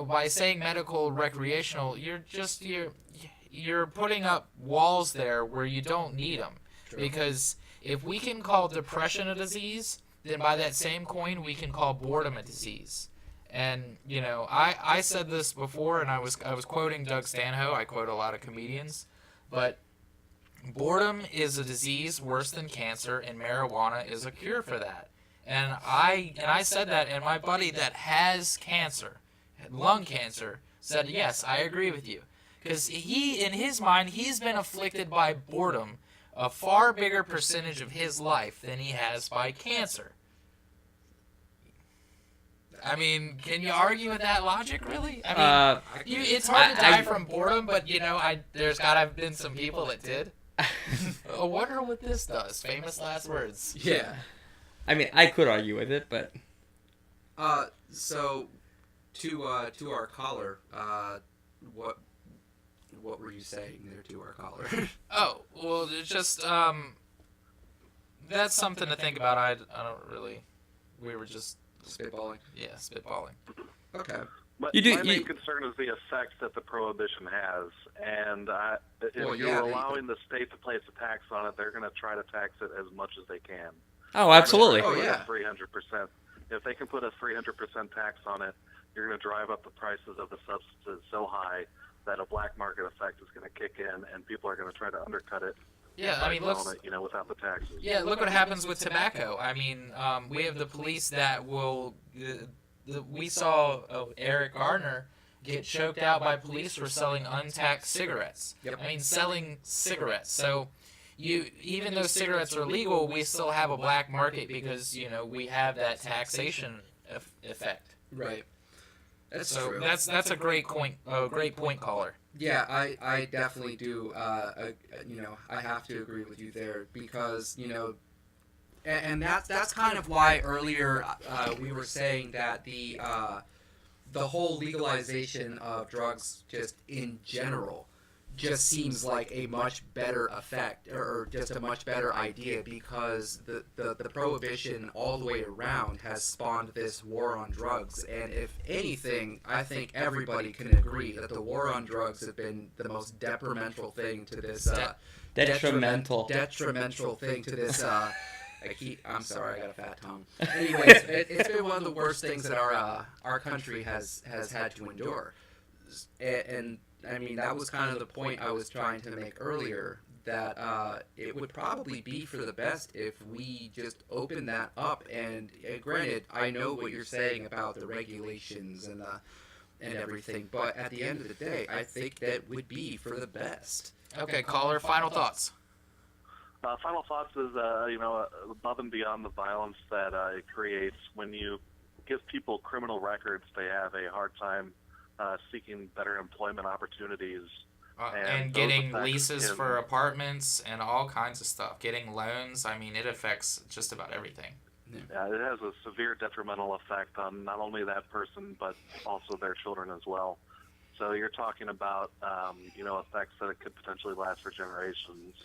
A: By saying medical recreational, you're putting up walls there where you don't need them. True. Because if we can call depression a disease, then by that same coin, we can call boredom a disease. And, I said this before, and I was quoting Doug Stanhope. I quote a lot of comedians. But boredom is a disease worse than cancer, and marijuana is a cure for that. And I said that, and my buddy that has cancer, lung cancer, said, yes, I agree with you. Because in his mind, he's been afflicted by boredom a far bigger percentage of his life than he has by cancer. I mean, can you argue with that logic, really? I mean, it's hard to die from boredom, but, there's got to have been some people that did. I wonder what this does. Famous last words.
C: Yeah. I mean, I could argue with it, but...
B: So, to our caller, what were you saying there to our caller?
A: Oh, well, it's just, that's something to think about. I don't really, we were just...
B: Spitballing?
A: Yeah, spitballing.
B: Okay.
F: But my main concern is the effect that the prohibition has, and if you're allowing the state to place a tax on it, they're going to try to tax it as much as they can.
C: Oh, absolutely.
B: Oh, yeah.
F: 300%. If they can put a 300% tax on it, you're going to drive up the prices of the substances so high that a black market effect is going to kick in, and people are going to try to undercut it.
A: Yeah, I mean, look,
F: without the taxes.
A: Yeah, look what happens with tobacco. I mean, we have the police that will. We saw Eric Gardner get choked out by police for selling untaxed cigarettes.
B: Yep.
A: I mean, selling cigarettes. So, even though cigarettes are legal, we still have a black market because we have that taxation effect.
B: Right. That's
A: So
B: true.
A: that's a great point. Great point, caller.
B: Yeah, I definitely do. I have to agree with you there because and that's kind of why earlier we were saying that the whole legalization of drugs just in general just seems like a much better effect or just a much better idea because the prohibition all the way around has spawned this war on drugs. And if anything, I think everybody can agree that the war on drugs has been the most detrimental thing to this
C: Detrimental
B: thing to this I'm sorry, I got a fat tongue. Anyways, it's been one of the worst things that our country has had to endure. And I mean, that was kind of the point I was trying to make earlier, that it would probably be for the best if we just open that up. And granted, I know what you're saying about the regulations and everything, but at the end of the day, I think that would be for the best.
A: Okay, caller, final thoughts.
F: Final thoughts is, above and beyond the violence that it creates, when you give people criminal records, they have a hard time seeking better employment opportunities.
A: And getting leases for apartments and all kinds of stuff. Getting loans. I mean, it affects just about everything.
F: Yeah, it has a severe detrimental effect on not only that person, but also their children as well. So you're talking about, effects that it could potentially last for generations,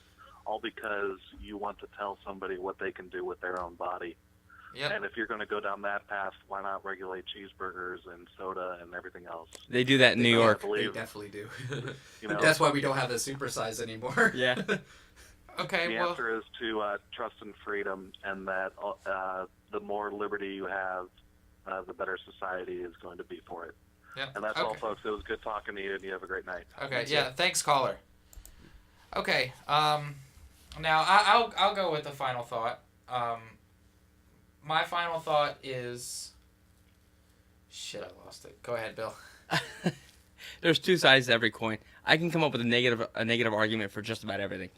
F: all because you want to tell somebody what they can do with their own body.
A: Yep.
F: And if you're going to go down that path, why not regulate cheeseburgers and soda and everything else?
C: They do that in New York.
B: They definitely do.
F: You know,
B: That's why we don't have the supersize anymore.
C: Yeah.
A: Okay,
F: the
A: well,
F: answer is to trust in freedom, and that the more liberty you have, the better society is going to be for it.
A: yeah.
F: And that's all, folks. It was good talking to you, and you have a great night.
A: Okay, yeah, thanks, caller. Okay, now I'll go with the final thought. My final thought is... Shit, I lost it. Go ahead, Bill.
C: There's two sides to every coin. I can come up with a negative argument for just about everything.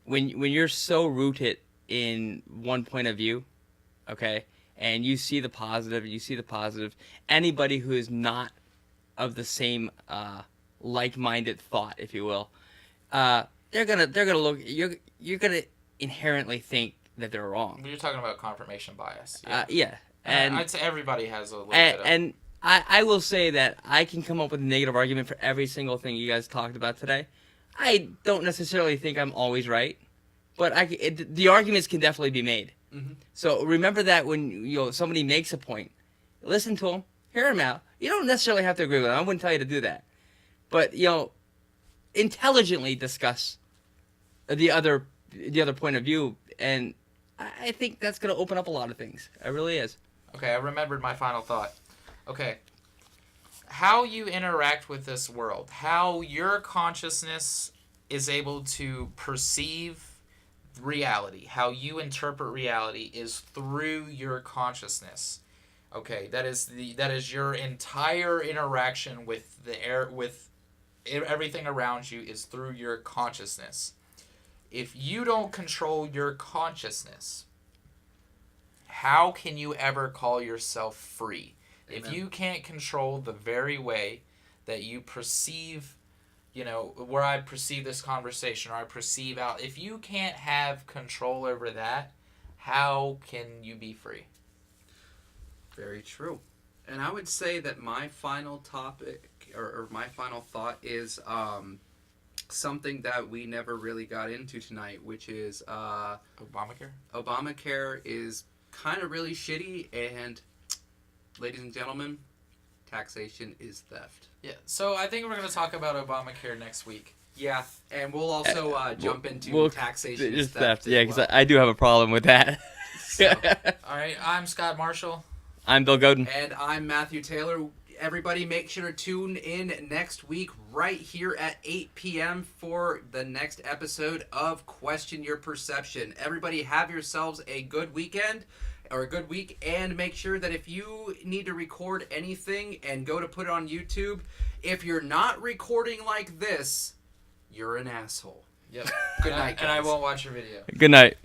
C: When you're so rooted in one point of view, okay, and you see the positive, anybody who is not of the same like-minded thought, if you will, they're gonna look. You're gonna inherently think that they're wrong.
A: You're talking about confirmation bias.
C: Yeah. And
A: I'd say everybody has a little bit of...
C: And I will say that I can come up with a negative argument for every single thing you guys talked about today. I don't necessarily think I'm always right, but the arguments can definitely be made.
B: Mm-hmm.
C: So remember that when somebody makes a point, listen to them, hear them out. You don't necessarily have to agree with them. I wouldn't tell you to do that, but intelligently discuss the other point of view, and I think that's going to open up a lot of things. It really is.
A: Okay, I remembered my final thought. Okay. How you interact with this world, how your consciousness is able to perceive reality, how you interpret reality is through your consciousness. Okay, that is your entire interaction with with everything around you is through your consciousness. If you don't control your consciousness, how can you ever call yourself free? Amen. If you can't control the very way that you perceive, where I perceive this conversation or I perceive out, if you can't have control over that, how can you be free?
B: Very true. And I would say that my final topic or my final thought is something that we never really got into tonight, which is
A: Obamacare?
B: Obamacare is kind of really shitty, and ladies and gentlemen, taxation is theft.
A: Yeah, so I think we're going to talk about Obamacare next week.
B: Yeah, and we'll also jump into taxation is theft.
C: Yeah, because I do have a problem with that.
B: So,
A: all right, I'm Scott Marshall.
C: I'm Bill Godin.
B: And I'm Matthew Taylor. Everybody make sure to tune in next week right here at 8 p.m. for the next episode of Question Your Perception. Everybody have yourselves a good weekend, or a good week, and make sure that if you need to record anything and go to put it on YouTube, if you're not recording like this, you're an asshole.
A: Yep.
B: Good night,
A: And I
B: guys.
A: won't watch your video.
G: Good night.